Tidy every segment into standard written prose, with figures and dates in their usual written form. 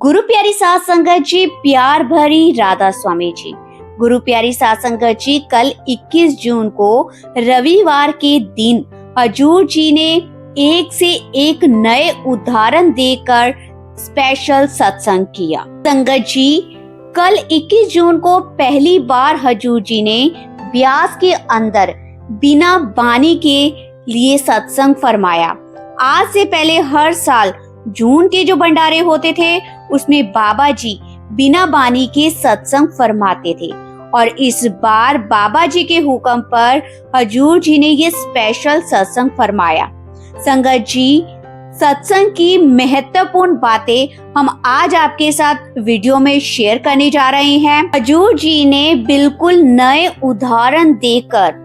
गुरु प्यारी साध संगत जी, प्यार भरी राधा स्वामी जी। गुरु प्यारी साध संगत जी, कल 21 जून को रविवार के दिन हजूर जी ने एक से एक नए उदाहरण देकर स्पेशल सत्संग किया। संगत जी, कल 21 जून को पहली बार हजूर जी ने ब्यास के अंदर बिना बानी के लिए सत्संग फरमाया। आज से पहले हर साल जून के जो भंडारे होते थे उसमें बाबा जी बिना बानी के सत्संग फरमाते थे, और इस बार बाबा जी के हुक्म पर हजूर जी ने ये स्पेशल सत्संग फरमाया। संगत जी, सत्संग की महत्वपूर्ण बातें हम आज आपके साथ वीडियो में शेयर करने जा रहे हैं। हजूर जी ने बिल्कुल नए उदाहरण देकर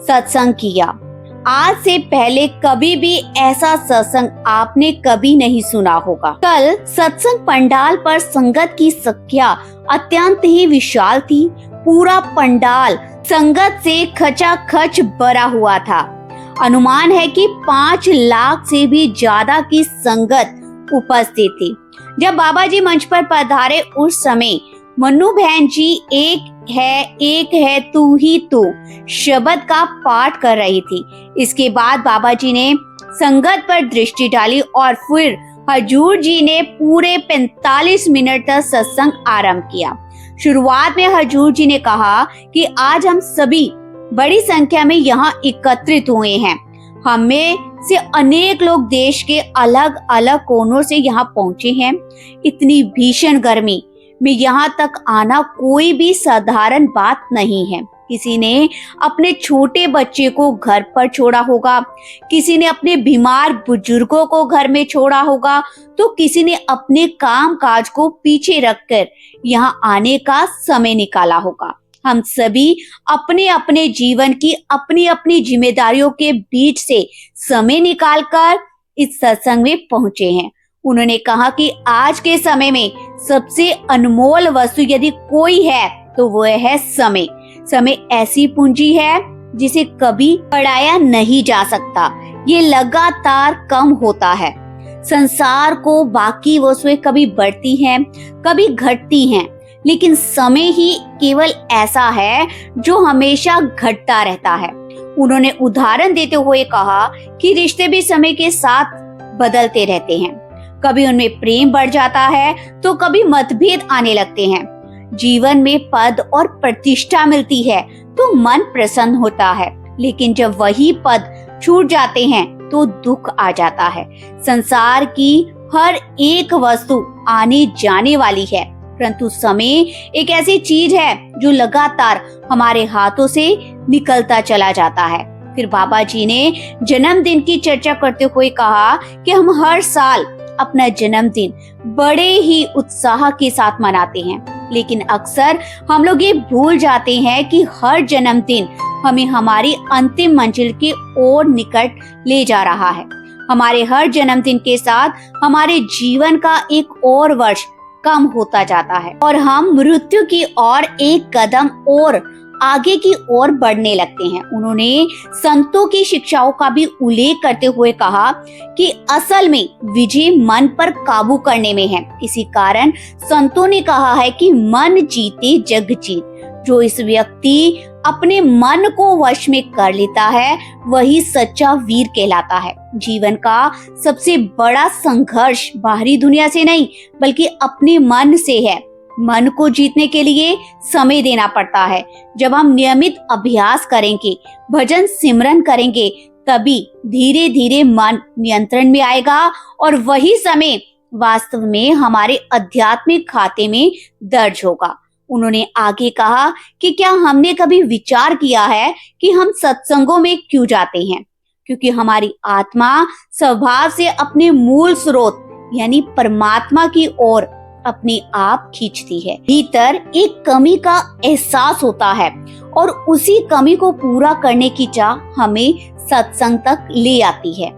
सत्संग किया। आज से पहले कभी भी ऐसा सत्संग आपने कभी नहीं सुना होगा। कल सत्संग पंडाल पर संगत की संख्या अत्यंत ही विशाल थी। पूरा पंडाल संगत से खचाखच भरा हुआ था। अनुमान है कि 5 लाख से भी ज्यादा की संगत उपस्थित थी। जब बाबा जी मंच पर पधारे उस समय मन्नू बहन जी एक है तू ही तू शब्द का पाठ कर रही थी। इसके बाद बाबा जी ने संगत पर दृष्टि डाली और फिर हजूर जी ने पूरे 45 मिनट तक सत्संग आरंभ किया। शुरुआत में हजूर जी ने कहा कि आज हम सभी बड़ी संख्या में यहाँ एकत्रित हुए हैं। हमें से अनेक लोग देश के अलग अलग कोनों से यहाँ पहुँचे हैं। इतनी भीषण गर्मी में यहाँ तक आना कोई भी साधारण बात नहीं है। किसी ने अपने छोटे बच्चे को घर पर छोड़ा होगा, किसी ने अपने बीमार बुजुर्गों को घर में छोड़ा होगा, तो किसी ने अपने काम काज को पीछे रखकर यहाँ आने का समय निकाला होगा। हम सभी अपने अपने जीवन की अपनी अपनी जिम्मेदारियों के बीच से समय निकालकर इस सत्संग में पहुंचे हैं। उन्होंने कहा कि आज के समय में सबसे अनमोल वस्तु यदि कोई है तो वो है समय। समय ऐसी पूंजी है जिसे कभी बढ़ाया नहीं जा सकता। ये लगातार कम होता है। संसार को बाकी वस्तुएं कभी बढ़ती हैं, कभी घटती हैं, लेकिन समय ही केवल ऐसा है जो हमेशा घटता रहता है। उन्होंने उदाहरण देते हुए कहा कि रिश्ते भी समय के साथ बदलते रहते हैं। कभी उनमें प्रेम बढ़ जाता है तो कभी मतभेद आने लगते हैं। जीवन में पद और प्रतिष्ठा मिलती है तो मन प्रसन्न होता है, लेकिन जब वही पद छूट जाते हैं तो दुख आ जाता है। संसार की हर एक वस्तु आने जाने वाली है, परंतु समय एक ऐसी चीज है जो लगातार हमारे हाथों से निकलता चला जाता है। फिर बाबा जी ने जन्मदिन की चर्चा करते हुए कहा कि हम हर साल अपना जन्मदिन बड़े ही उत्साह के साथ मनाते हैं, लेकिन अक्सर हम लोग ये भूल जाते हैं कि हर जन्मदिन हमें हमारी अंतिम मंजिल के ओर निकट ले जा रहा है। हमारे हर जन्मदिन के साथ हमारे जीवन का एक और वर्ष कम होता जाता है और हम मृत्यु की ओर एक कदम और आगे की ओर बढ़ने लगते हैं। उन्होंने संतों की शिक्षाओं का भी उल्लेख करते हुए कहा कि असल में विजय मन पर काबू करने में है। इसी कारण संतों ने कहा है कि मन जीते जग जीत। जो इस व्यक्ति अपने मन को वश में कर लेता है वही सच्चा वीर कहलाता है। जीवन का सबसे बड़ा संघर्ष बाहरी दुनिया से नहीं बल्कि अपने मन से है। मन को जीतने के लिए समय देना पड़ता है। जब हम नियमित अभ्यास करेंगे, भजन सिमरन करेंगे, तभी धीरे धीरे मन नियंत्रण में आएगा और वही समय वास्तव में हमारे आध्यात्मिक खाते में दर्ज होगा। उन्होंने आगे कहा कि क्या हमने कभी विचार किया है कि हम सत्संगों में क्यों जाते हैं? क्योंकि हमारी आत्मा स्वभाव से अपने मूल स्रोत यानी परमात्मा की ओर अपने आप खींचती है। भीतर एक कमी का एहसास होता है और उसी कमी को पूरा करने की चाह हमें सत्संग तक ले आती है।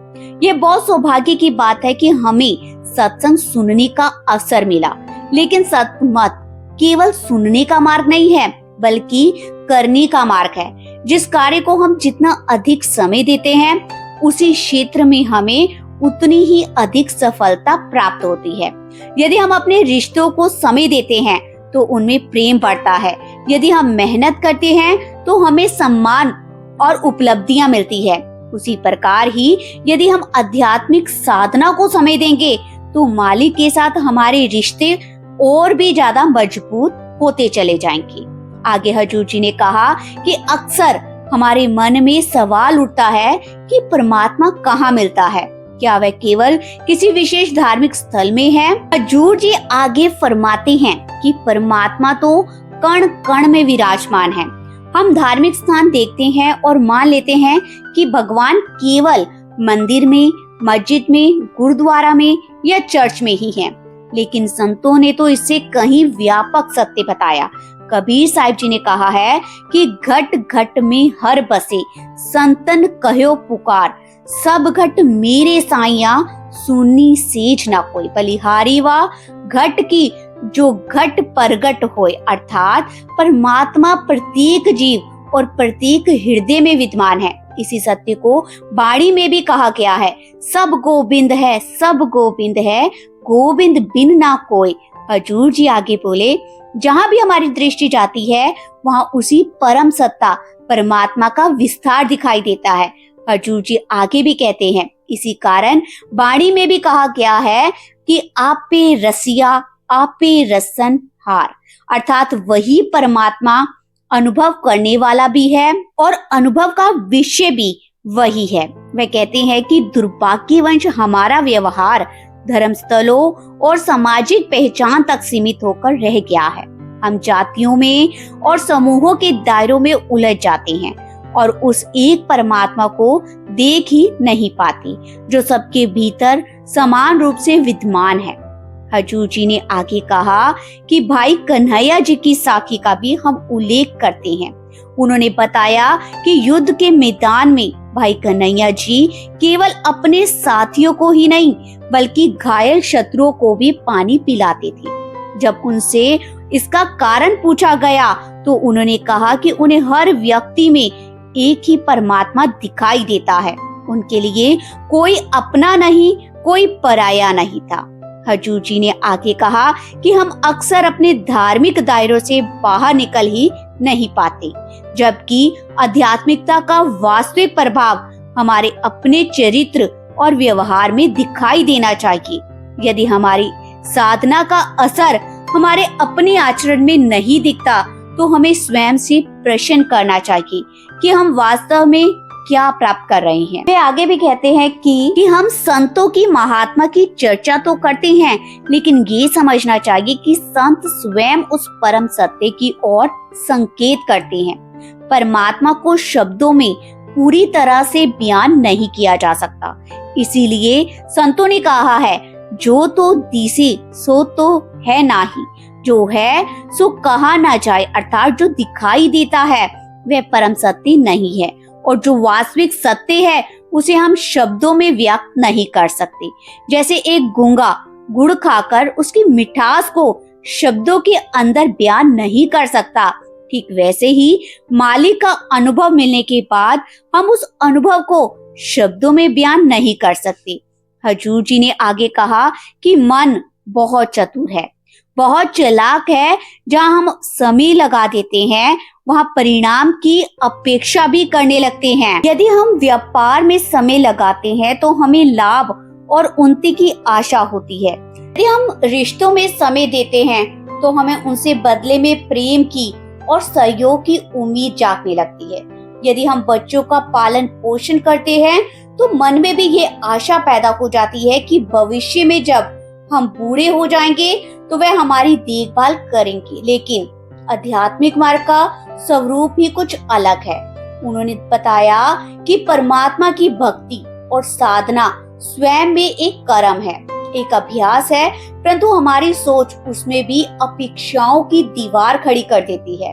ये बहुत सौभाग्य की बात है कि हमें सत्संग सुनने का अवसर मिला, लेकिन सत्संग केवल सुनने का मार्ग नहीं है बल्कि करने का मार्ग है। जिस कार्य को हम जितना अधिक समय देते हैं उसी क्षेत्र में हमें उतनी ही अधिक सफलता प्राप्त होती है। यदि हम अपने रिश्तों को समय देते हैं तो उनमें प्रेम बढ़ता है। यदि हम मेहनत करते हैं तो हमें सम्मान और उपलब्धियां मिलती है। उसी प्रकार ही यदि हम आध्यात्मिक साधना को समय देंगे तो मालिक के साथ हमारे रिश्ते और भी ज्यादा मजबूत होते चले जाएंगे। आगे हजूर जी ने कहा कि अक्सर हमारे मन में सवाल उठता है कि परमात्मा कहाँ मिलता है, क्या वह केवल किसी विशेष धार्मिक स्थल में है? हजूर जी आगे फरमाते हैं कि परमात्मा तो कण कण में विराजमान है। हम धार्मिक स्थान देखते हैं और मान लेते हैं कि भगवान केवल मंदिर में, मस्जिद में, गुरुद्वारा में या चर्च में ही हैं। लेकिन संतों ने तो इससे कहीं व्यापक सत्य बताया। कबीर साहिब जी ने कहा है कि घट घट में हर बसे, संतन कहो पुकार, सब घट मेरे साइया, सुनी सेज ना कोई। बलिहारी वा घट की जो घट प्रगट होए, अर्थात परमात्मा प्रत्येक जीव और प्रत्येक हृदय में विद्यमान है। इसी सत्य को बाणी में भी कहा गया है, सब गोविंद है, सब गोविंद है, गोविंद बिन ना कोई। हजूर जी आगे बोले, जहाँ भी हमारी दृष्टि जाती है वहाँ उसी परम सत्ता परमात्मा का विस्तार दिखाई देता है। हजूर जी आगे भी कहते हैं, इसी कारण बाणी में भी कहा गया है कि आपे रसिया आपे रसन हार, अर्थात वही परमात्मा अनुभव करने वाला भी है और अनुभव का विषय भी वही है। वह कहते हैं कि दुर्भाग्यवश हमारा व्यवहार धर्म स्थलों और सामाजिक पहचान तक सीमित होकर रह गया है। हम जातियों में और समूहों के दायरों में उलझ जाते हैं और उस एक परमात्मा को देख ही नहीं पाते जो सबके भीतर समान रूप से विद्यमान है। हजूर जी ने आगे कहा कि भाई कन्हैया जी की साखी का भी हम उल्लेख करते हैं। उन्होंने बताया कि युद्ध के मैदान में भाई कन्हैया जी केवल अपने साथियों को ही नहीं बल्कि घायल शत्रुओं को भी पानी पिलाते थे। जब उनसे इसका कारण पूछा गया तो उन्होंने कहा कि उन्हें हर व्यक्ति में एक ही परमात्मा दिखाई देता है। उनके लिए कोई अपना नहीं, कोई पराया नहीं था। हजूर जी ने आगे कहा कि हम अक्सर अपने धार्मिक दायरों से बाहर निकल ही नहीं पाते, जबकि आध्यात्मिकता का वास्तविक प्रभाव हमारे अपने चरित्र और व्यवहार में दिखाई देना चाहिए। यदि हमारी साधना का असर हमारे अपने आचरण में नहीं दिखता तो हमें स्वयं से प्रश्न करना चाहिए कि हम वास्तव में क्या प्राप्त कर रहे हैं। वे आगे भी कहते हैं कि हम संतों की महात्मा की चर्चा तो करते हैं, लेकिन ये समझना चाहिए कि संत स्वयं उस परम सत्य की ओर संकेत करते हैं। परमात्मा को शब्दों में पूरी तरह से बयान नहीं किया जा सकता। इसीलिए संतों ने कहा है, जो तो दिसे सो तो है नाही, जो है सो कहा ना जाए, अर्थात जो दिखाई देता है वह परम सत्य नहीं है और जो वास्तविक सत्य है उसे हम शब्दों में व्यक्त नहीं कर सकते। जैसे एक गूंगा गुड़ खाकर उसकी मिठास को शब्दों के अंदर बयान नहीं कर सकता, ठीक वैसे ही मालिक का अनुभव मिलने के बाद हम उस अनुभव को शब्दों में बयान नहीं कर सकते। हजूर जी ने आगे कहा कि मन बहुत चतुर है, बहुत चालाक है। जहाँ हम समय लगा देते हैं वहाँ परिणाम की अपेक्षा भी करने लगते हैं। यदि हम व्यापार में समय लगाते हैं तो हमें लाभ और उन्नति की आशा होती है। यदि हम रिश्तों में समय देते हैं तो हमें उनसे बदले में प्रेम की और सहयोग की उम्मीद जागने लगती है। यदि हम बच्चों का पालन पोषण करते हैं तो मन में भी ये आशा पैदा हो जाती है कि भविष्य में जब हम बूढ़े हो जाएंगे तो वह हमारी देखभाल करेंगे। लेकिन आध्यात्मिक मार्ग का स्वरूप ही कुछ अलग है। उन्होंने बताया कि परमात्मा की भक्ति और साधना स्वयं में एक कर्म है, एक अभ्यास है, परंतु हमारी सोच उसमें भी अपेक्षाओं की दीवार खड़ी कर देती है।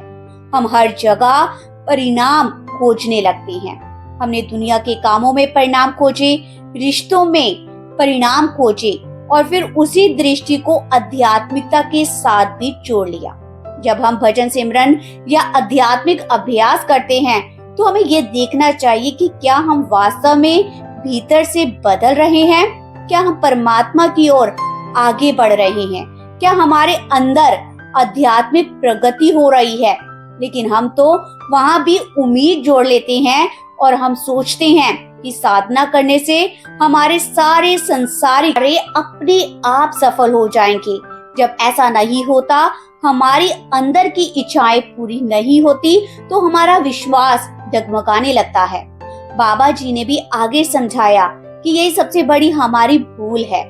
हम हर जगह परिणाम खोजने लगते हैं। हमने दुनिया के कामों में परिणाम खोजे, रिश्तों में परिणाम खोजे और फिर उसी दृष्टि को आध्यात्मिकता के साथ भी जोड़ लिया। जब हम भजन सिमरन या आध्यात्मिक अभ्यास करते हैं तो हमें यह देखना चाहिए कि क्या हम वास्तव में भीतर से बदल रहे हैं? क्या हम परमात्मा की ओर आगे बढ़ रहे हैं? क्या हमारे अंदर आध्यात्मिक प्रगति हो रही है? लेकिन हम तो वहाँ भी उम्मीद जोड़ लेते हैं और हम सोचते हैं कि साधना करने से हमारे सारे संसारिक कार्य अपने आप सफल हो जाएंगे। जब ऐसा नहीं होता, हमारी अंदर की इच्छाएं पूरी नहीं होती, तो हमारा विश्वास डगमगाने लगता है। बाबा जी ने भी आगे समझाया कि यही सबसे बड़ी हमारी भूल है।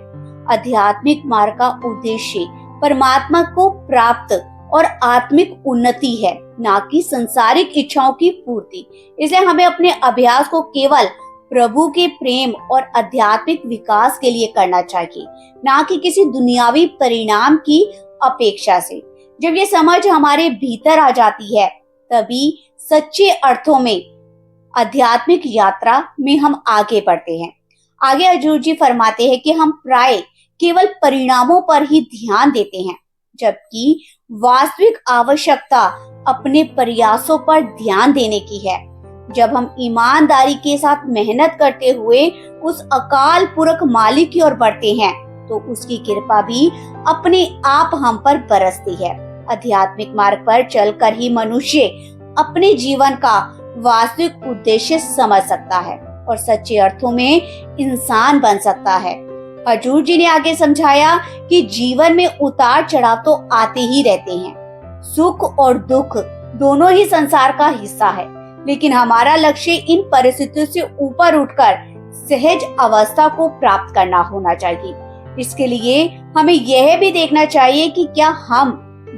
आध्यात्मिक मार्ग का उद्देश्य परमात्मा को प्राप्त और आत्मिक उन्नति है, ना कि संसारिक इच्छाओं की पूर्ति। इसलिए हमें अपने अभ्यास को केवल प्रभु के प्रेम और आध्यात्मिक विकास के लिए करना चाहिए, ना कि किसी दुनियावी परिणाम की अपेक्षा से। जब ये समझ हमारे भीतर आ जाती है, तभी सच्चे अर्थों में आध्यात्मिक यात्रा में हम आगे बढ़ते हैं। आगे हजूर जी फरमाते हैं कि हम प्राय केवल परिणामों पर ही ध्यान देते हैं, जबकि वास्तविक आवश्यकता अपने प्रयासों पर ध्यान देने की है। जब हम ईमानदारी के साथ मेहनत करते हुए उस अकाल पुरख मालिक की ओर बढ़ते हैं, तो उसकी कृपा भी अपने आप हम पर बरसती है। आध्यात्मिक मार्ग पर चलकर ही मनुष्य अपने जीवन का वास्तविक उद्देश्य समझ सकता है और सच्चे अर्थों में इंसान बन सकता है। हजूर जी ने आगे समझाया कि जीवन में उतार चढ़ाव तो आते ही रहते हैं। सुख और दुख दोनों ही संसार का हिस्सा है, लेकिन हमारा लक्ष्य इन परिस्थितियों से ऊपर उठकर सहज अवस्था को प्राप्त करना होना चाहिए। इसके लिए हमें यह भी देखना चाहिए कि क्या हम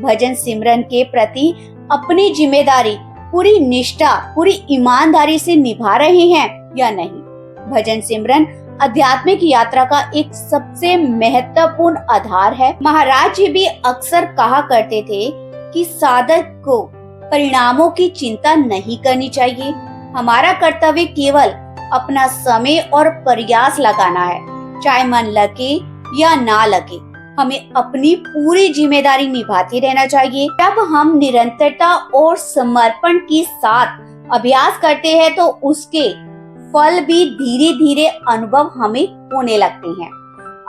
भजन सिमरन के प्रति अपनी जिम्मेदारी पूरी निष्ठा, पूरी ईमानदारी से निभा रहे हैं या नहीं। भजन सिमरन आध्यात्मिक यात्रा का एक सबसे महत्वपूर्ण आधार है। महाराज जी भी अक्सर कहा करते थे कि साधक को परिणामों की चिंता नहीं करनी चाहिए। हमारा कर्तव्य केवल अपना समय और प्रयास लगाना है, चाहे मन लगे या ना लगे। हमें अपनी पूरी जिम्मेदारी निभाते रहना चाहिए। जब हम निरंतरता और समर्पण के साथ अभ्यास करते हैं, तो उसके फल भी धीरे धीरे अनुभव हमें होने लगते हैं।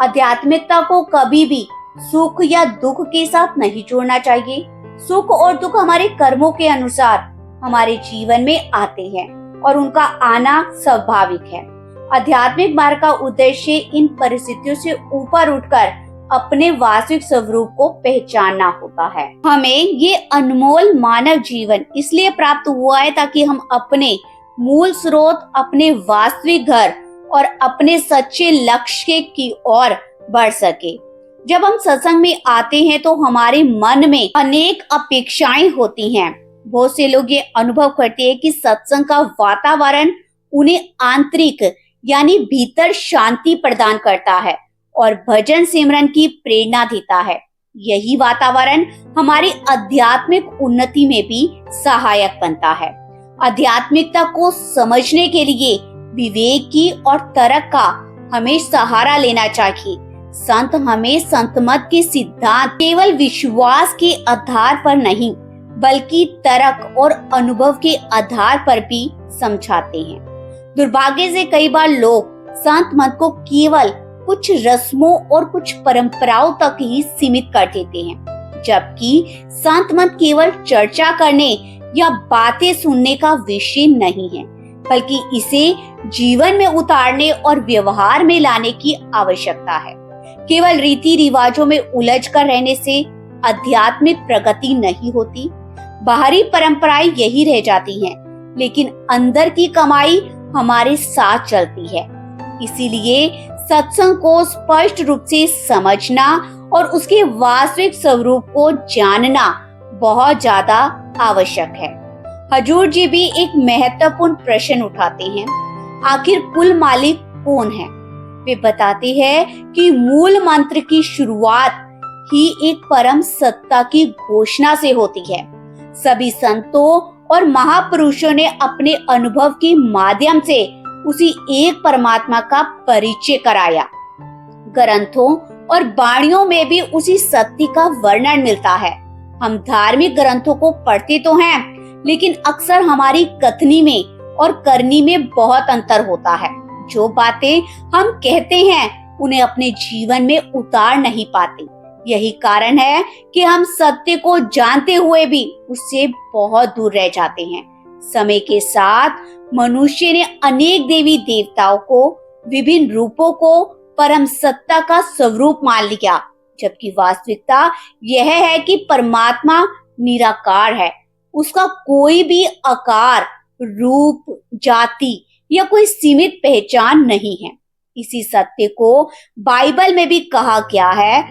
आध्यात्मिकता को कभी भी सुख या दुख के साथ नहीं जोड़ना चाहिए। सुख और दुख हमारे कर्मों के अनुसार हमारे जीवन में आते हैं और उनका आना स्वाभाविक है। आध्यात्मिक मार्ग का उद्देश्य इन परिस्थितियों से ऊपर उठकर अपने वास्तविक स्वरूप को पहचानना होता है। हमें ये अनमोल मानव जीवन इसलिए प्राप्त हुआ है ताकि हम अपने मूल स्रोत, अपने वास्तविक घर और अपने सच्चे लक्ष्य की ओर बढ़ सके। जब हम सत्संग में आते हैं तो हमारे मन में अनेक अपेक्षाएं होती हैं। बहुत से लोग ये अनुभव करते हैं कि सत्संग का वातावरण उन्हें आंतरिक यानी भीतर शांति प्रदान करता है और भजन सिमरन की प्रेरणा देता है। यही वातावरण हमारी आध्यात्मिक उन्नति में भी सहायक बनता है। आध्यात्मिकता को समझने के लिए विवेक की और तर्क का हमें सहारा लेना चाहिए। संत हमें संत मत के सिद्धांत केवल विश्वास के आधार पर नहीं, बल्कि तर्क और अनुभव के आधार पर भी समझाते हैं। दुर्भाग्य से कई बार लोग संत मत को केवल कुछ रस्मों और कुछ परंपराओं तक ही सीमित कर देते हैं, जबकि संत मत केवल चर्चा करने या बातें सुनने का विषय नहीं है, बल्कि इसे जीवन में उतारने और व्यवहार में लाने की आवश्यकता है। केवल रीति रिवाजों में उलझ कर रहने से आध्यात्मिक प्रगति नहीं होती। बाहरी परंपराएं यही रह जाती हैं, लेकिन अंदर की कमाई हमारे साथ चलती है। इसीलिए सत्संग को स्पष्ट रूप से समझना और उसके वास्तविक स्वरूप को जानना बहुत ज्यादा आवश्यक है। हजूर जी भी एक महत्वपूर्ण प्रश्न उठाते हैं, आखिर कुल मालिक कौन है? वे बताते हैं कि मूल मंत्र की शुरुआत ही एक परम सत्ता की घोषणा से होती है। सभी संतों और महापुरुषों ने अपने अनुभव के माध्यम से उसी एक परमात्मा का परिचय कराया। ग्रंथों और वाणियों में भी उसी सत्य का वर्णन मिलता है। हम धार्मिक ग्रंथों को पढ़ते तो हैं, लेकिन अक्सर हमारी कथनी में और करनी में बहुत अंतर होता है। जो बातें हम कहते हैं उन्हें अपने जीवन में उतार नहीं पाते। यही कारण है कि हम सत्य को जानते हुए भी उससे बहुत दूर रह जाते हैं। समय के साथ मनुष्य ने अनेक देवी देवताओं को, विभिन्न रूपों को परम सत्ता का स्वरूप मान लिया, जबकि वास्तविकता यह है कि परमात्मा निराकार है। उसका कोई भी आकार, रूप, जाति या कोई सीमित पहचान नहीं है। इसी सत्य को बाइबल में भी कहा गया है,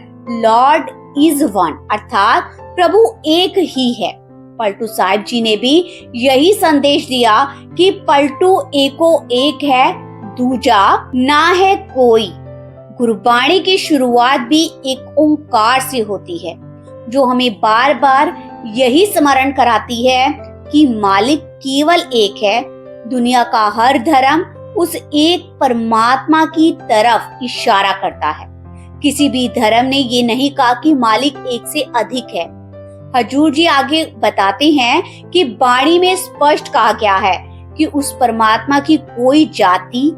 लॉर्ड इज वन, अर्थात प्रभु एक ही है। पलटू साहिब जी ने भी यही संदेश दिया कि पलटू एको एक है, दूजा ना है कोई। गुरबाणी की शुरुआत भी एक ओंकार से होती है, जो हमें बार बार यही स्मरण कराती है कि मालिक केवल एक है। दुनिया का हर धर्म उस एक परमात्मा की तरफ इशारा करता है। किसी भी धर्म ने ये नहीं कहा कि मालिक एक से अधिक है। हजूर जी आगे बताते हैं कि वाणी में स्पष्ट कहा गया है कि उस परमात्मा की कोई जाति,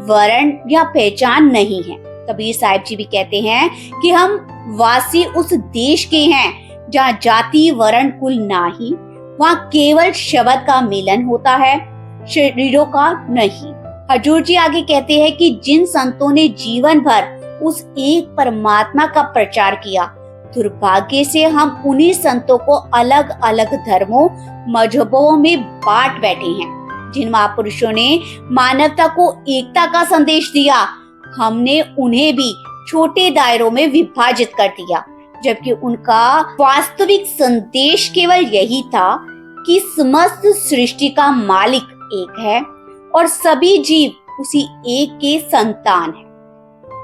वर्ण या पहचान नहीं है। कबीर साहिब जी भी कहते हैं कि हम वासी उस देश के हैं जहाँ जाति, वर्ण, कुल नाही, वहाँ केवल शब्द का मिलन होता है, शरीरों का नहीं। हजूर जी आगे कहते हैं कि जिन संतों ने जीवन भर उस एक परमात्मा का प्रचार किया, दुर्भाग्य से हम उन्हीं संतों को अलग अलग धर्मों, मजहबों में बांट बैठे हैं। जिन महापुरुषों ने मानवता को एकता का संदेश दिया, हमने उन्हें भी छोटे दायरों में विभाजित कर दिया, जबकि उनका वास्तविक संदेश केवल यही था कि समस्त सृष्टि का मालिक एक है और सभी जीव उसी एक के संतान हैं।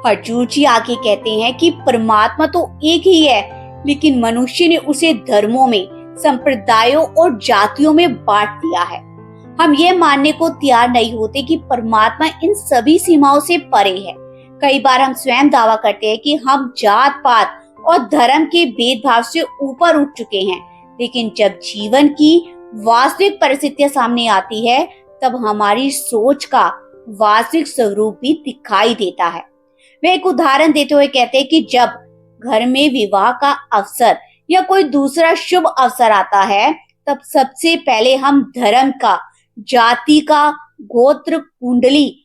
हजूर जी आगे कहते हैं कि परमात्मा तो एक ही है, लेकिन मनुष्य ने उसे धर्मों में, संप्रदायों और जातियों में बांट दिया है। हम ये मानने को तैयार नहीं होते कि परमात्मा इन सभी सीमाओं से परे है। कई बार हम स्वयं दावा करते हैं कि हम जात पात और धर्म के भेदभाव से ऊपर उठ चुके हैं, लेकिन जब जीवन की वास्तविक परिस्थितियां सामने आती है, तब हमारी सोच का वास्तविक स्वरूप भी दिखाई देता है। वे एक उदाहरण देते हुए कहते हैं कि जब घर में विवाह का अवसर या कोई दूसरा शुभ अवसर आता है, तब सबसे पहले हम धर्म का, जाति का, गोत्र, कुंडली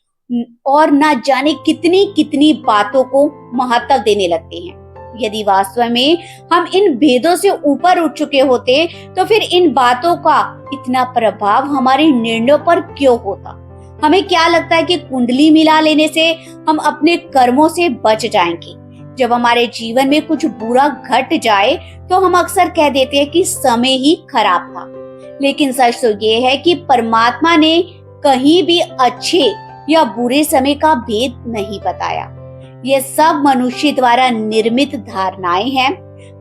और ना जाने कितनी कितनी बातों को महत्व देने लगते हैं। यदि वास्तव में हम इन भेदों से ऊपर उठ चुके होते, तो फिर इन बातों का इतना प्रभाव हमारे निर्णयों पर क्यों होता? हमें क्या लगता है कि कुंडली मिला लेने से हम अपने कर्मों से बच जाएंगे। जब हमारे जीवन में कुछ बुरा घट जाए, तो हम अक्सर कह देते हैं कि समय ही खराब था, लेकिन सच तो ये है कि परमात्मा ने कहीं भी अच्छे या बुरे समय का भेद नहीं बताया। ये सब मनुष्य द्वारा निर्मित धारणाएं हैं।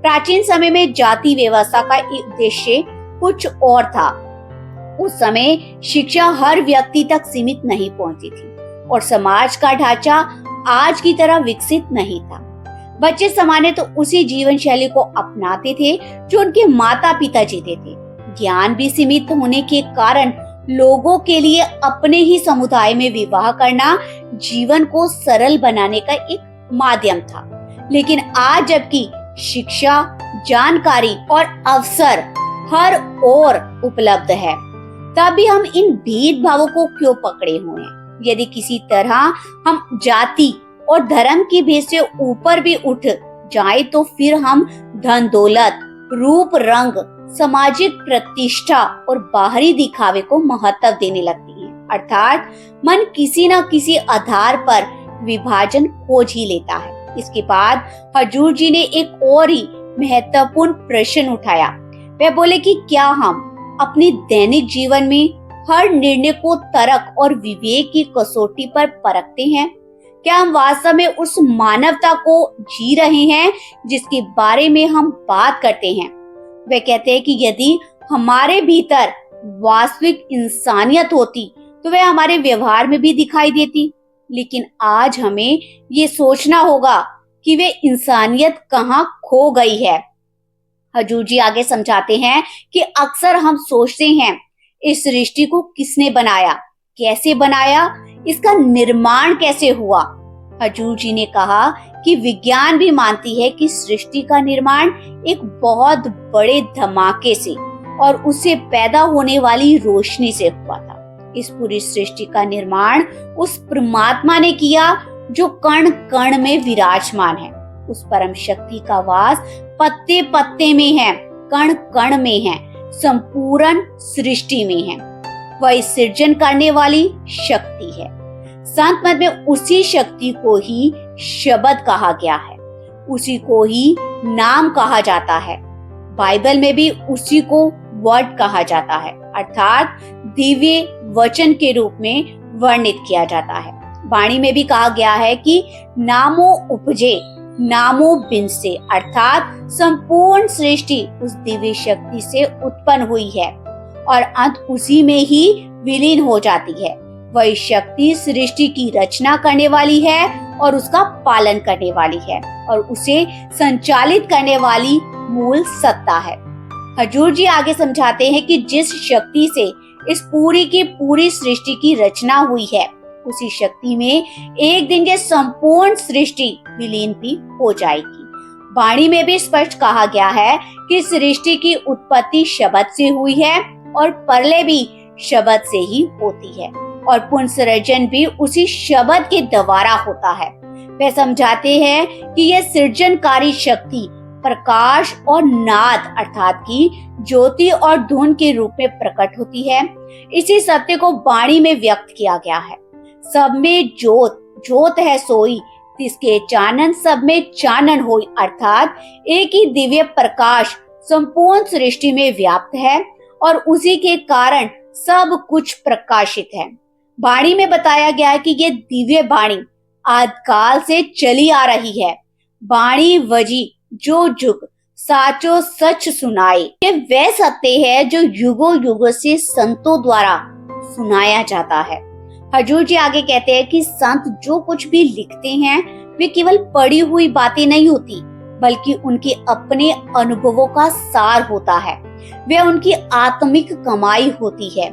प्राचीन समय में जाति व्यवस्था का उद्देश्य कुछ और था। उस समय शिक्षा हर व्यक्ति तक सीमित नहीं पहुंची थी और समाज का ढांचा आज की तरह विकसित नहीं था। बच्चे सामान्य तो उसी जीवन शैली को अपनाते थे जो उनके माता पिता जीते थे। ज्ञान भी सीमित होने के कारण लोगों के लिए अपने ही समुदाय में विवाह करना जीवन को सरल बनाने का एक माध्यम था। लेकिन आज जबकि शिक्षा, जानकारी और अवसर हर ओर उपलब्ध है, तब भी हम इन भेदभावों को क्यों पकड़े हुए हैं? यदि किसी तरह हम जाति और धर्म के भेद से ऊपर भी उठ जाए, तो फिर हम धन दौलत, रूप रंग, सामाजिक प्रतिष्ठा और बाहरी दिखावे को महत्व देने लगती है। अर्थात मन किसी न किसी आधार पर विभाजन खोज ही लेता है। इसके बाद हजूर जी ने एक और ही महत्वपूर्ण प्रश्न उठाया। वे बोले कि क्या हम अपने दैनिक जीवन में हर निर्णय को तर्क और विवेक की कसौटी पर परखते हैं? क्या हम वास्तव में उस मानवता को जी रहे हैं जिसके बारे में हम बात करते हैं? वे कहते हैं कि यदि हमारे भीतर वास्तविक इंसानियत होती, तो वह हमारे व्यवहार में भी दिखाई देती। लेकिन आज हमें ये सोचना होगा कि वे इंसानियत कहाँ खो गई है। हजूर जी आगे समझाते हैं कि अक्सर हम सोचते हैं, इस सृष्टि को किसने बनाया, कैसे बनाया, इसका निर्माण कैसे हुआ? हजूर जी ने कहा कि विज्ञान भी मानती है कि सृष्टि का निर्माण एक बहुत बड़े धमाके से और उससे पैदा होने वाली रोशनी से हुआ था। इस पूरी सृष्टि का निर्माण उस परमात्मा ने किया जो कण कण में विराजमान है। उस परम शक्ति का वास पत्ते पत्ते में है, कण कण में है, संपूर्ण सृष्टि में है। वह सृजन करने वाली शक्ति है। संत मत में उसी शक्ति को ही शब्द कहा गया है, उसी को ही नाम कहा जाता है। बाइबल में भी उसी को वर्ड कहा जाता है, अर्थात दिव्य वचन के रूप में वर्णित किया जाता है। वाणी में भी कहा गया है कि नामो उपजे नामो बिनसे, अर्थात संपूर्ण सृष्टि उस दिव्य शक्ति से उत्पन्न हुई है और अंत उसी में ही विलीन हो जाती है। वही शक्ति सृष्टि की रचना करने वाली है और उसका पालन करने वाली है और उसे संचालित करने वाली मूल सत्ता है। हजूर जी आगे समझाते हैं कि जिस शक्ति से इस पूरी की पूरी सृष्टि की रचना हुई है, उसी शक्ति में एक दिन ये संपूर्ण सृष्टि विलीन भी हो जाएगी। वाणी में भी स्पष्ट कहा गया है कि सृष्टि की उत्पत्ति शब्द से हुई है और प्रलय भी शब्द से ही होती है और पुनर्सृजन भी उसी शब्द के द्वारा होता है। वे समझाते हैं कि यह सृजनकारी शक्ति प्रकाश और नाद अर्थात की ज्योति और धुन के रूप में प्रकट होती है। इसी सत्य को वाणी में व्यक्त किया गया है। सब में जोत, जोत है सोई, तिसके चानन सब में चानन होई, अर्थात एक ही दिव्य प्रकाश संपूर्ण सृष्टि में व्याप्त है और उसी के कारण सब कुछ प्रकाशित है। वाणी में बताया गया है कि ये दिव्य वाणी आदिकाल से चली आ रही है। वाणी वजी जो जुग साचो सच सुनाए, ये वह सत्य है जो युगों युगों से संतों द्वारा सुनाया जाता है। हजूर जी आगे कहते हैं कि संत जो कुछ भी लिखते हैं वे केवल पढ़ी हुई बातें नहीं होती, बल्कि उनके अपने अनुभवों का सार होता है। वे उनकी आत्मिक कमाई होती है,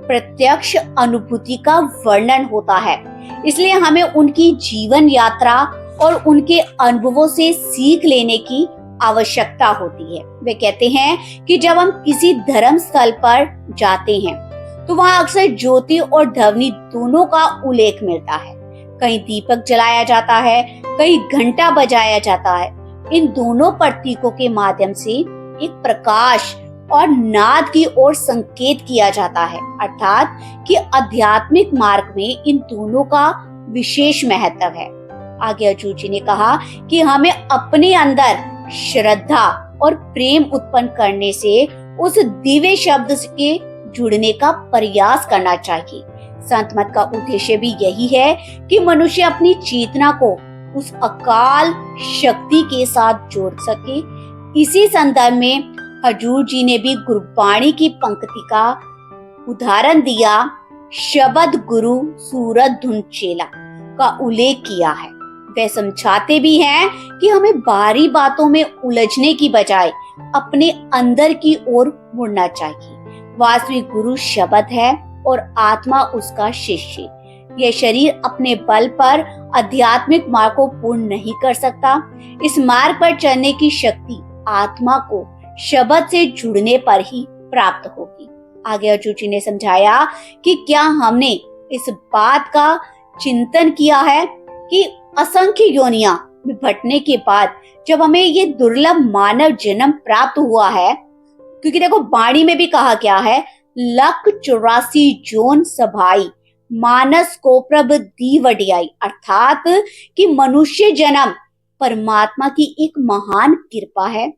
प्रत्यक्ष अनुभूति का वर्णन होता है। इसलिए हमें उनकी जीवन यात्रा और उनके अनुभवों से सीख लेने की आवश्यकता होती है। वे कहते हैं कि जब हम किसी धर्म स्थल पर जाते हैं तो वहाँ अक्सर ज्योति और ध्वनि दोनों का उल्लेख मिलता है। कहीं दीपक जलाया जाता है, कहीं घंटा बजाया जाता है। इन दोनों प्रतीकों के माध्यम से एक प्रकाश और नाद की ओर संकेत किया जाता है, अर्थात कि आध्यात्मिक मार्ग में इन दोनों का विशेष महत्व है। आगे हजूर जी ने कहा कि हमें अपने अंदर श्रद्धा और प्रेम उत्पन्न करने से उस दिव्य शब्द के जुड़ने का प्रयास करना चाहिए। संत मत का उद्देश्य भी यही है कि मनुष्य अपनी चेतना को उस अकाल शक्ति के साथ जोड़ सके। इसी संदर्भ में हजूर जी ने भी गुरबाणी की पंक्ति का उदाहरण दिया, शब्द गुरु सूरत धुन चेला का उल्लेख किया है। वे समझाते भी हैं कि हमें बाहरी बातों में उलझने की बजाय अपने अंदर की ओर मुड़ना चाहिए। वास्तविक गुरु शब्द है और आत्मा उसका शिष्य। यह शरीर अपने बल पर आध्यात्मिक मार्ग को पूर्ण नहीं कर सकता। इस मार्ग पर चलने की शक्ति आत्मा को शब्द से जुड़ने पर ही प्राप्त होगी। आगे अर्जुन जी ने समझाया कि क्या हमने इस बात का चिंतन किया है कि असंख्य योनियां में भटने के बाद जब हमें ये दुर्लभ मानव जन्म प्राप्त हुआ है, क्योंकि देखो वाणी में भी कहा गया है, 184 जोन सभाई मानस को प्रभ दी वडियाई, अर्थात कि मनुष्य जन्म परमात्मा की एक महान कृपा है।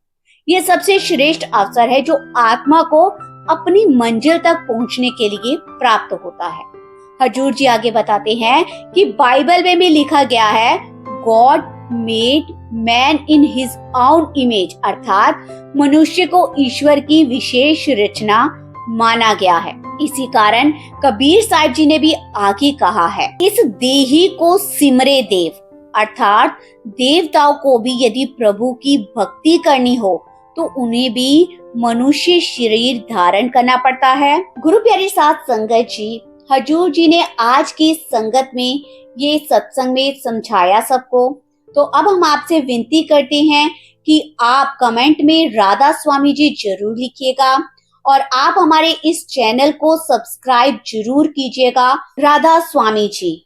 यह सबसे श्रेष्ठ अवसर है जो आत्मा को अपनी मंजिल तक पहुंचने के लिए प्राप्त होता है। हजूर जी आगे बताते हैं कि बाइबल में भी लिखा गया है, God made man in his own image, अर्थात मनुष्य को ईश्वर की विशेष रचना माना गया है। इसी कारण कबीर साहिब जी ने भी आगे कहा है, इस देही को सिमरे देव, अर्थात देवताओं को भी यदि प्रभु की भक्ति करनी हो तो उन्हें भी मनुष्य शरीर धारण करना पड़ता है। गुरु प्यारी साध संगत जी, हजूर जी ने आज की संगत में ये सत्संग में समझाया सबको। तो अब हम आपसे विनती करते हैं कि आप कमेंट में राधा स्वामी जी जरूर लिखिएगा और आप हमारे इस चैनल को सब्सक्राइब जरूर कीजिएगा। राधा स्वामी जी।